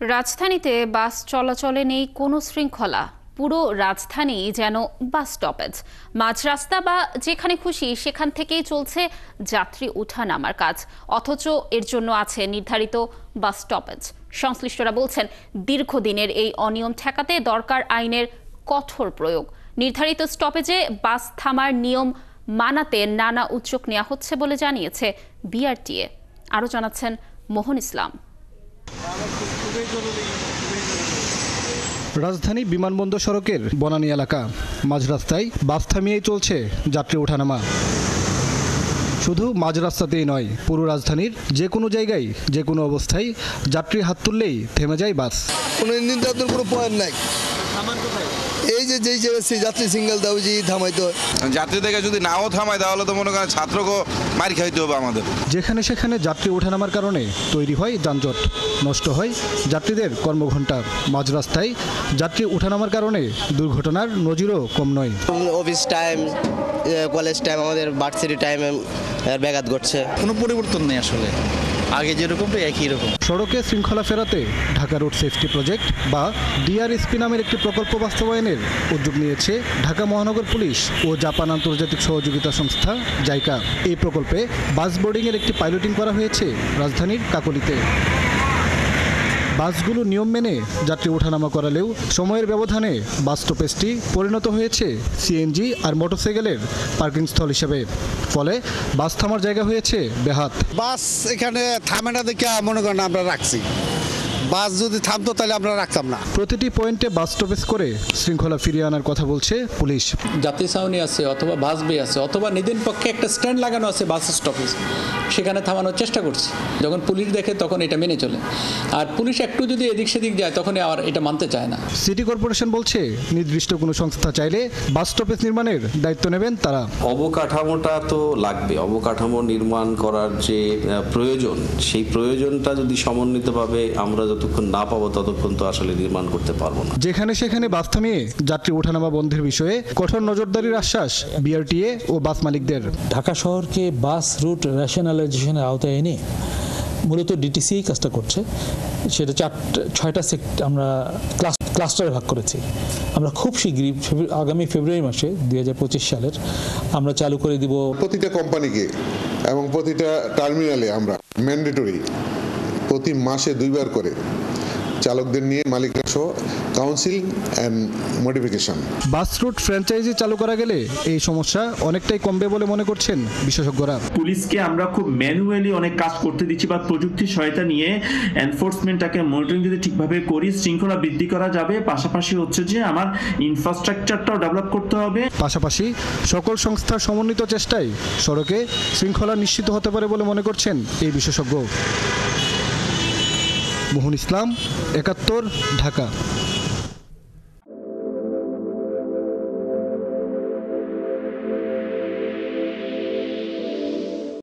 রাজধানীতে বাস চলাচলে নেই কোনো শৃঙ্খলা। পুরো রাজধানী যেন বাস স্টপেজ। মাঝ রাস্তা বা যেখানে খুশি সেখান থেকেই চলছে যাত্রী ওঠা নামার কাজ, অথচ এর জন্য আছে নির্ধারিত বাস স্টপেজ। সংশ্লিষ্টরা বলছেন, দীর্ঘদিনের এই অনিয়ম ঠেকাতে দরকার আইনের কঠোর প্রয়োগ। নির্ধারিত স্টপেজে বাস থামার নিয়ম মানাতে নানা উদ্যোগ নেওয়া হচ্ছে বলে জানিয়েছে বিআরটিএ। আরও জানাচ্ছেন মোহন ইসলাম। রাজধানী বিমানবন্দর সড়কের বনানী এলাকা, মাঝ রাস্তায় বাস থামিয়েই চলছে যাত্রী ওঠানামা। শুধু মাঝ রাস্তাতেই নয়, পুরো রাজধানীর যে কোনো জায়গায় যে কোনো অবস্থায় যাত্রী হাত তুললেই থেমে যায় বাস। কোনো নির্ধারণ কোনো পয়েন্ট নাই। এই যে যেই জায়গায় যাত্রী সিঙ্গেল দাও যে থামাইতে হয়, যাত্রী থেকে যদি নাও থামায় তাহলে তো মনে করেন ছাত্রকে মার খাইতে হবে আমাদের। যেখানে সেখানে যাত্রী ওঠানামার কারণে তৈরি হয় যানজট, নষ্ট হয় যাত্রীদের কর্মঘণ্টা। মাঝ রাস্তায় যাত্রী ওঠানামার কারণে দুর্ঘটনার নজিরও কম নয়। অফিস টাইম, কলেজ টাইম, আমাদের ভার্সিটি টাইমে ব্যাঘাত ঘটছে। কোনো পরিবর্তন নেই আসলে, আগে যেরকম একই রকম। সড়কে শৃঙ্খলা ফেরাতে ঢাকা রোড সেফটি প্রজেক্ট বা ডিআরএসপি নামের একটি প্রকল্প বাস্তবায়নের উদ্যোগ নিয়েছে ঢাকা মহানগর পুলিশ ও জাপান আন্তর্জাতিক সহযোগিতা সংস্থা জাইকা। এই প্রকল্পে বাস বোর্ডিংয়ের একটি পাইলটিং করা হয়েছে রাজধানীর কাকলিতে। বাসগুলো নিয়ম মেনে যাত্রী ওঠানামা করালেও সময়ের ব্যবধানে বাস স্টপেজটি পরিণত হয়েছে সিএনজি আর মোটরসাইকেলের পার্কিং স্থল হিসেবে। ফলে বাস থামার জায়গা হয়েছে বেহাত। বাস এখানে থামে না দেখে মনে করেন আমরা রাখছি, বাস যদি থামতো তাহলে আমরা রাখতাম না। প্রতিটি পয়েন্টে বাস স্টপেজ করে শৃঙ্খলা ফিরিয়ে আনার কথা বলছে পুলিশ। যাত্রী ছাউনি আছে, অথবা বাস বে আছে, অথবা নিজের পক্ষে একটা স্ট্যান্ড লাগানো আছে বাস স্টপেজ, সেখানে থামানোর চেষ্টা করছি। যখন পুলিশ দেখে তখন এটা মেনে চলে, আর পুলিশ একটু যদি এদিক সেদিক যায় তখন আর এটা মানতে চায় না। সিটি কর্পোরেশন বলছে, নির্দিষ্ট কোনো সংস্থা চাইলে বাস স্টপেজ নির্মাণের দায়িত্ব নেবেন তারা। অবকাঠামোটা তো লাগবে, অবকাঠামো নির্মাণ করার যে প্রয়োজন, সেই প্রয়োজনটা যদি সমন্বিতভাবে আমরা যতক্ষণ না পাবো ততক্ষণ তো আসলে নির্মাণ করতে পারবো না। যেখানে সেখানে বাস থামিয়ে যাত্রী ওঠানামা বন্ধের বিষয়ে কঠোর নজরদারির আশ্বাস বিআরটিএ ও বাস মালিকদের। ঢাকা শহরকে বাস রুট রেশনালাইজেশনের আওতায় এনে মূলত ডিটিসি এই কাজটা করছে। সেটা 6টা সেক্টর আমরা ক্লাস্টারে ভাগ করেছি। আমরা খুব শীঘ্রই আগামী ফেব্রুয়ারি মাসে 2025 সালের আমরা চালু করে দিব। প্রতিটা কোম্পানিকে এবং প্রতিটা টার্মিনালে আমরা ম্যান্ডেটরি প্রতি মাসে 2 বার করে চালকদের নিয়ে মালিকরা সহ council and modification. Bus route franchise চালু করা গেলে এই সমস্যা অনেকটাই কমবে বলে মনে করছেন বিশেষজ্ঞরা। পুলিশকে আমরা খুব ম্যানুয়ালি অনেক কাজ করতে দিচ্ছি, বা প্রযুক্তির সহায়তা নিয়ে এনফোর্সমেন্টটাকে মনিটরিং যদি ঠিকভাবে করি, শৃঙ্খলা বৃদ্ধি করা যাবে। পাশাপাশি হচ্ছে যে আমার ইনফ্রাস্ট্রাকচারটাও ডেভেলপ করতে হবে। পাশাপাশি সকল সংস্থার সমন্বিত চেষ্টায় সড়কে শৃঙ্খলা নিশ্চিত হতে পারে বলে মনে করছেন এই বিশেষজ্ঞ। মোহন ইসলাম, 71, ঢাকা।